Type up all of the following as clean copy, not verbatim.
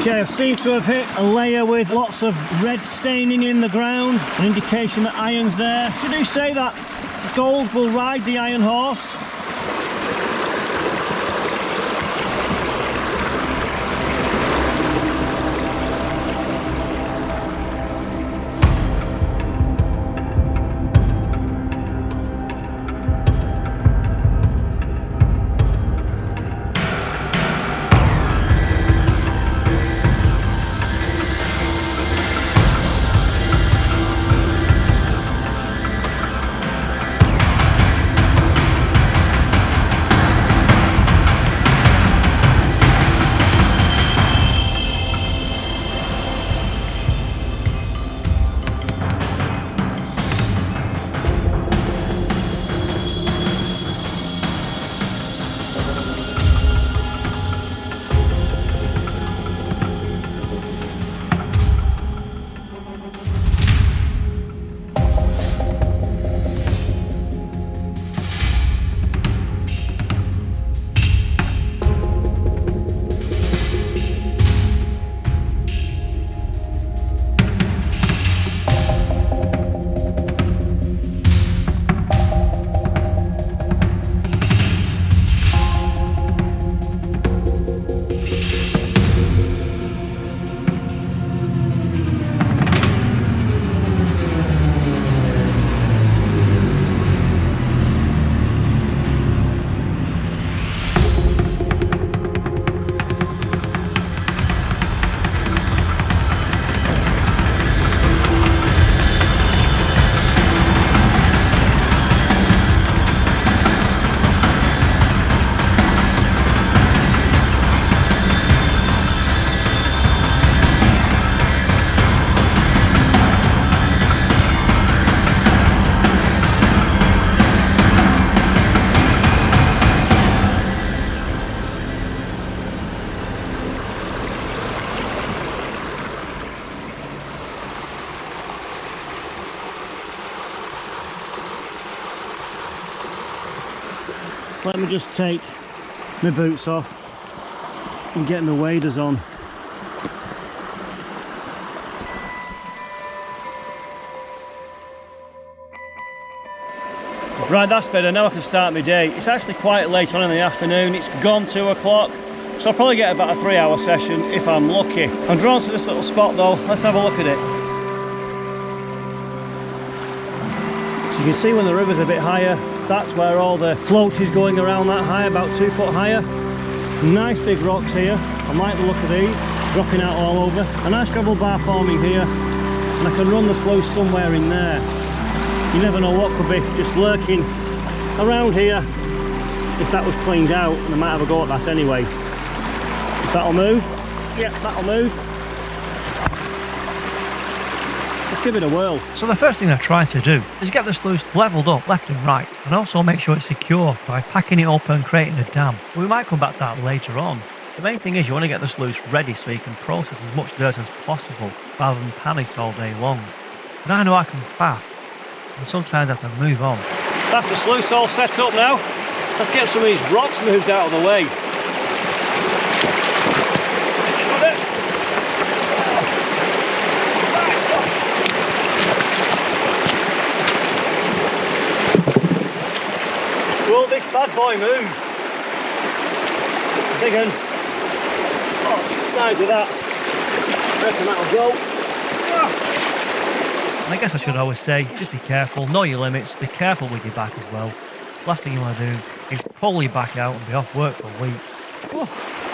Okay, I've seemed to have hit a layer with lots of red staining in the ground, an indication that iron's there. They do say that gold will ride the iron horse. Let me just take my boots off and get my waders on. Right, that's better. Now I can start my day. It's actually quite late on in the afternoon. It's gone 2 o'clock, so I'll probably get about a 3-hour session if I'm lucky. I'm drawn to this little spot though. Let's have a look at it. So you can see when the river's a bit higher, that's where all the float is going around that high, about 2 foot higher. Nice big rocks here. I like the look of these, dropping out all over. A nice gravel bar forming here, and I can run the sluice somewhere in there. You never know what could be just lurking around here if that was cleaned out, and I might have a go at that anyway. If that'll move, yeah, that'll move. Let's give it a whirl. So the first thing I've tried to do is get the sluice levelled up left and right, and also make sure it's secure by packing it up and creating a dam. We might come back to that later on. The main thing is you want to get the sluice ready so you can process as much dirt as possible rather than pan it all day long. But I know I can faff, and sometimes I have to move on. That's the sluice all set up now. Let's get some of these rocks moved out of the way. Will this bad boy move? Big one. Oh, the size of that. I reckon that'll go. And I guess I should always say, just be careful, know your limits, be careful with your back as well. Last thing you want to do is pull your back out and be off work for weeks. Oh,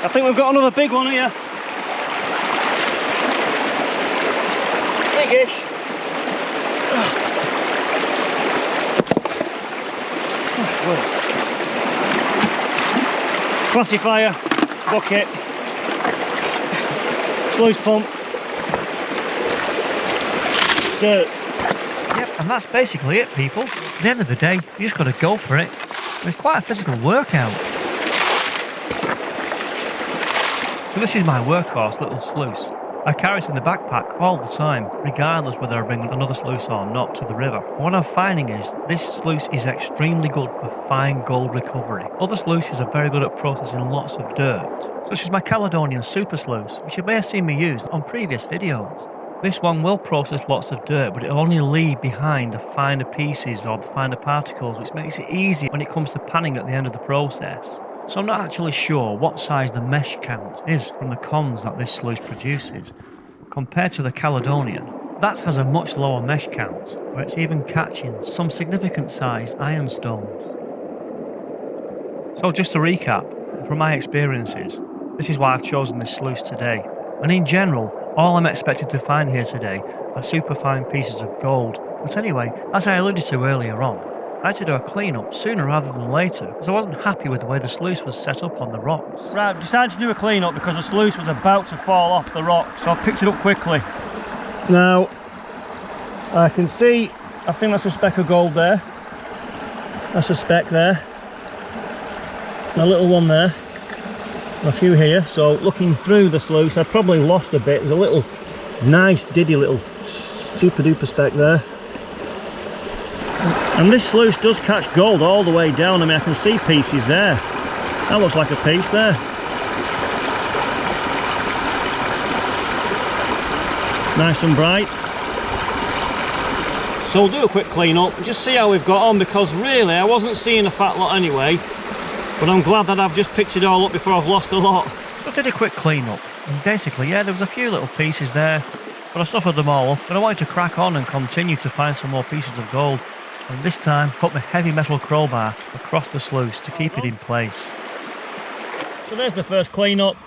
I think we've got another big one here. Big-ish. Classifier, bucket, sluice pump, dirt. Yep, and that's basically it, people. At the end of the day, you just got to go for it. It's quite a physical workout. So this is my workhorse, little sluice. I carry it in the backpack all the time, regardless whether I bring another sluice or not to the river. And what I'm finding is this sluice is extremely good for fine gold recovery. Other sluices are very good at processing lots of dirt, such as my Caledonian Super Sluice, which you may have seen me use on previous videos. This one will process lots of dirt, but it'll only leave behind the finer pieces or the finer particles, which makes it easy when it comes to panning at the end of the process. So I'm not actually sure what size the mesh count is from the cons that this sluice produces. Compared to the Caledonian, that has a much lower mesh count, where it's even catching some significant sized ironstones. So just to recap, from my experiences, this is why I've chosen this sluice today. And in general, all I'm expected to find here today are superfine pieces of gold. But anyway, as I alluded to earlier on, I had to do a clean-up sooner rather than later because I wasn't happy with the way the sluice was set up on the rocks. Right, I've decided to do a clean-up because the sluice was about to fall off the rocks, so I picked it up quickly. Now, I can see, I think that's a speck of gold there. That's a speck there. A little one there. A few here, so looking through the sluice I probably lost a bit. There's a little nice diddy little super duper speck there, and this sluice does catch gold all the way down. I mean, I can see pieces there. That looks like a piece there. Nice and bright. So we'll do a quick clean up and just see how we've got on, because really I wasn't seeing a fat lot anyway. But I'm glad that I've just picked it all up before I've lost a lot. I did a quick clean up, and basically, yeah, there was a few little pieces there, but I suffered them all up, and I wanted to crack on and continue to find some more pieces of gold, and this time put my heavy metal crowbar across the sluice to keep it in place. So there's the first clean up.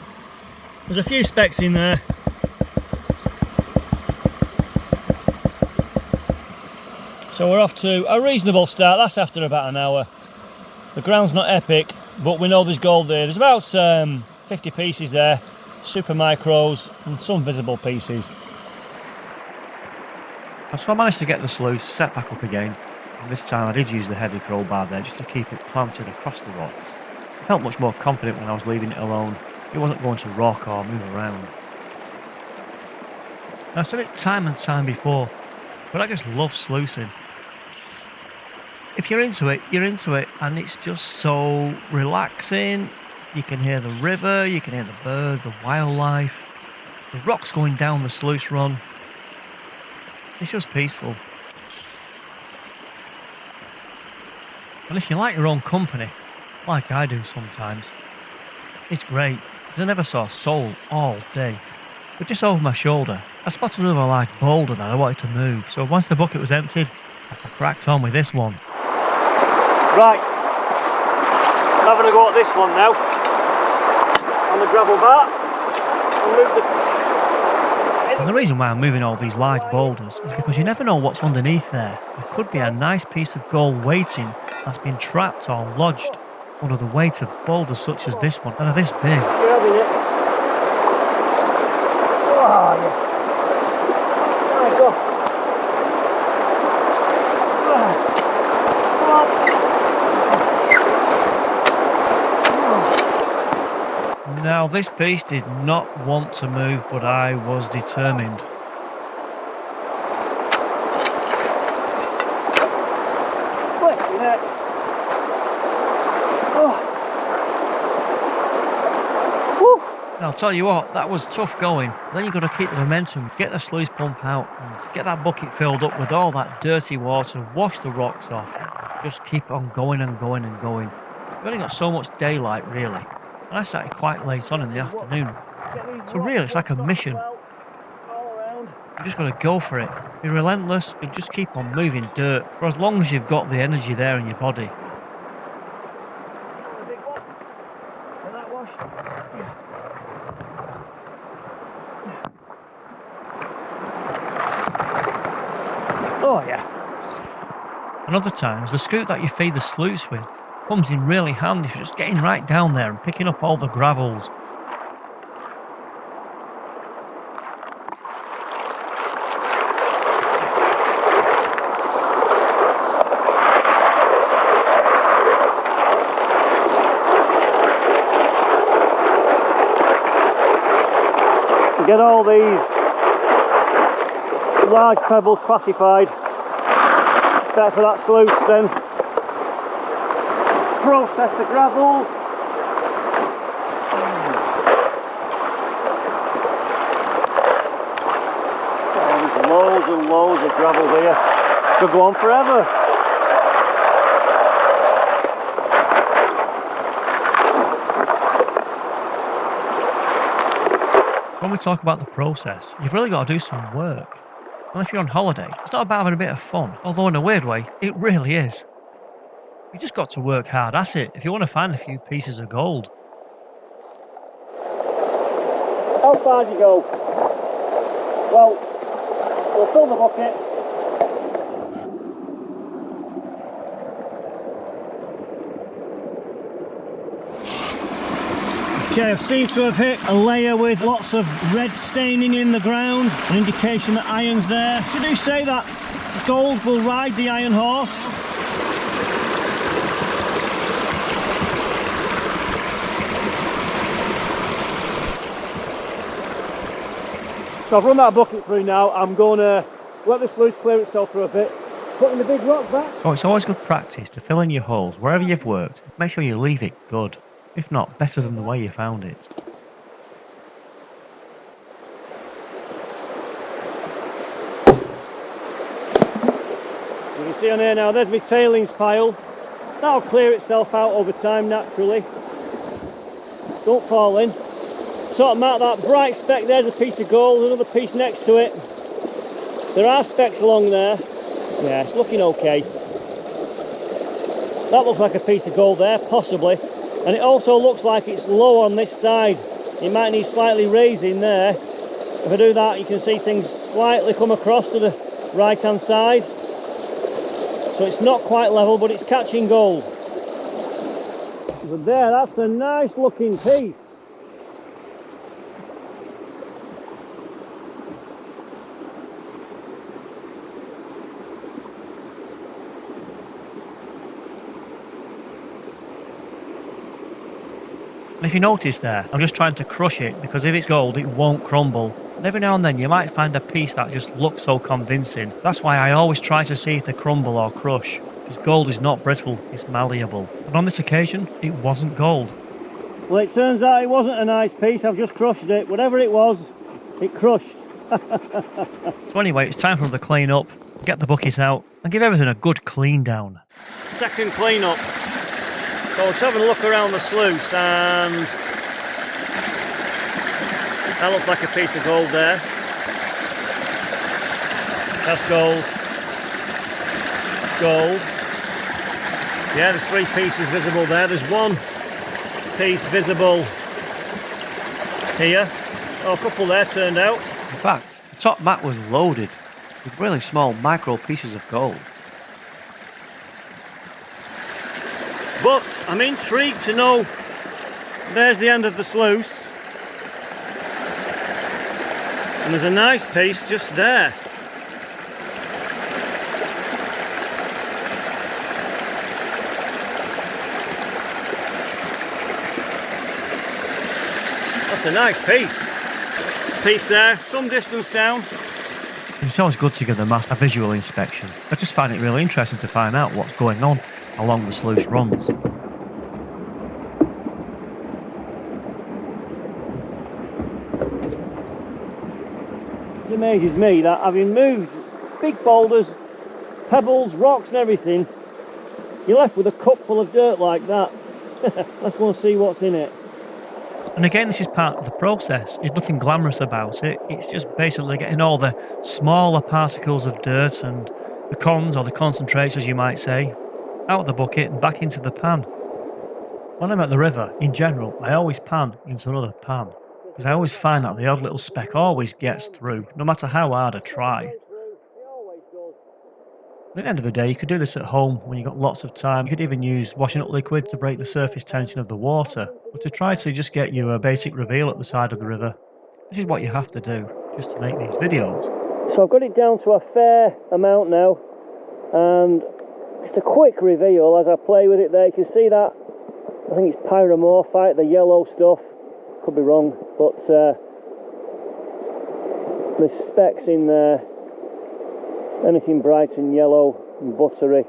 There's a few specks in there. So we're off to a reasonable start. That's after about an hour. The ground's not epic, but we know there's gold there. There's about 50 pieces there, super micros and some visible pieces. So I managed to get the sluice set back up again, and this time I did use the heavy crowbar there just to keep it planted across the rocks. I felt much more confident when I was leaving it alone. It wasn't going to rock or move around. And I've said it time and time before, but I just love sluicing. If you're into it, and it's just so relaxing. You can hear the river, you can hear the birds, the wildlife, the rocks going down the sluice run. It's just peaceful. And if you like your own company, like I do sometimes, it's great, because I never saw a soul all day. But just over my shoulder, I spotted another large boulder that I wanted to move, so once the bucket was emptied, I cracked on with this one. Right, I'm having a go at this one now, on the gravel bar, and the reason why I'm moving all these large boulders is because you never know what's underneath there. There could be a nice piece of gold waiting that's been trapped or lodged under the weight of boulders such as this one that are this big. You're having it. Oh, yeah. There we go. Now this piece did not want to move, but I was determined. Now I'll tell you what, that was tough going. Then you've got to keep the momentum, get the sluice pump out, and get that bucket filled up with all that dirty water, wash the rocks off, just keep on going and going and going. You've only got so much daylight really. And I started quite late on in the afternoon. So really, it's like a mission. You just got to go for it. Be relentless and just keep on moving dirt for as long as you've got the energy there in your body. Oh yeah. And other times, the scoop that you feed the sluice with comes in really handy for just getting right down there and picking up all the gravels. To get all these large pebbles classified. Better for that sluice then. Process the gravels. Oh, there's loads and loads of gravel here. Could go on forever. When we talk about the process, you've really got to do some work. And if you're on holiday, it's not about having a bit of fun, although in a weird way, it really is. You just got to work hard at it if you want to find a few pieces of gold. How far do you go? Well, we'll fill the bucket. Okay, I've seemed to have hit a layer with lots of red staining in the ground, an indication that iron's there. They do say that gold will ride the iron horse. So I've run that bucket through now. I'm going to let the sluice clear itself for a bit, putting the big rock back. Oh, it's always good practice to fill in your holes wherever you've worked. Make sure you leave it good. If not, better than the way you found it. You can see on here now, there's my tailings pile. That'll clear itself out over time naturally. Don't fall in. Sort of mark that bright speck, there's a piece of gold, another piece next to it. There are specks along there. Yeah, it's looking okay. That looks like a piece of gold there, possibly. And it also looks like it's low on this side. It might need slightly raising there. If I do that, you can see things slightly come across to the right hand side. So it's not quite level, but it's catching gold. But there, that's a nice looking piece. And if you notice there, I'm just trying to crush it because if it's gold, it won't crumble. And every now and then you might find a piece that just looks so convincing. That's why I always try to see if they crumble or crush. Because gold is not brittle, it's malleable. And on this occasion, it wasn't gold. Well, it turns out it wasn't a nice piece. I've just crushed it. Whatever it was, it crushed. So anyway, it's time for the clean up, get the bucket out, and give everything a good clean down. Second clean up. So I was having a look around the sluice and that looks like a piece of gold there. That's gold. Gold. Yeah, there's 3 pieces visible there. There's 1 piece visible here. Oh, a couple there turned out. In fact, the top mat was loaded with really small micro pieces of gold. But I'm intrigued to know, there's the end of the sluice. And there's a nice piece just there. That's a nice piece. Piece there, some distance down. It's always good to give the mast a visual inspection. I just find it really interesting to find out what's going on along the sluice runs. It amazes me that having moved big boulders, pebbles, rocks and everything, you're left with a cup full of dirt like that. Let's go and see what's in it. And again, this is part of the process. There's nothing glamorous about it. It's just basically getting all the smaller particles of dirt and the cons or the concentrates, as you might say, out of the bucket and back into the pan. When I'm at the river, in general, I always pan into another pan because I always find that the odd little speck always gets through, no matter how hard I try. At the end of the day, you could do this at home when you've got lots of time. You could even use washing up liquid to break the surface tension of the water, but to try to just get you a basic reveal at the side of the river, this is what you have to do just to make these videos. So I've got it down to a fair amount now, and just a quick reveal as I play with it there. You can see that, I think it's pyromorphite, the yellow stuff, could be wrong, but there's specks in there, Anything bright and yellow and buttery.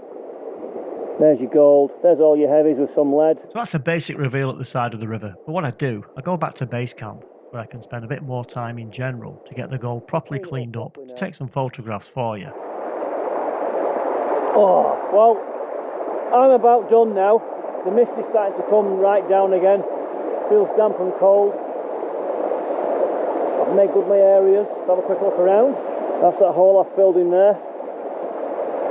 There's your gold. There's all your heavies with some lead. So that's a basic reveal at the side of the river. But what I do, I go back to base camp, where I can spend a bit more time in general to get the gold properly cleaned up, to take some photographs for you. Oh, well, I'm about done now. The mist is starting to come right down again. Feels damp and cold. I've made good my areas. Let's have a quick look around. That's that hole I've filled in there.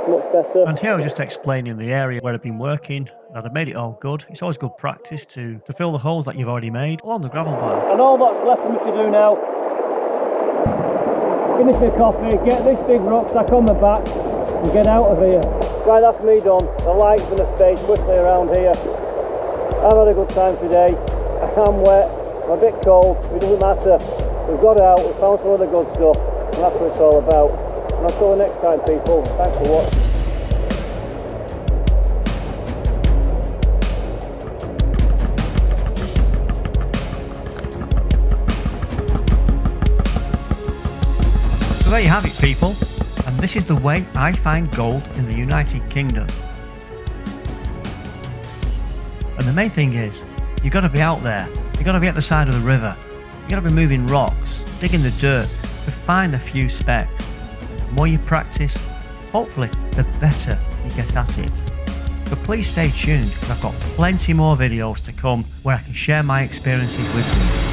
Much better. And here I was just explaining the area where I've been working, and I've made it all good. It's always good practice to fill the holes that you've already made along the gravel bar. And all that's left for me to do now, finish the coffee, get this big rucksack on my back and get out of here. Right, that's me done. The lights and the space quickly around here. I've had a good time today. I'm wet, I'm a bit cold, it doesn't matter. We've got out, we found some other good stuff, and that's what it's all about. And until the next time, people, thanks for watching. So there you have it, people, and this is the way I find gold in the United Kingdom. And the main thing is, you've got to be out there, you've got to be at the side of the river, you've got to be moving rocks, digging the dirt to find a few specks. The more you practice, hopefully the better you get at it. So please stay tuned, because I've got plenty more videos to come where I can share my experiences with you.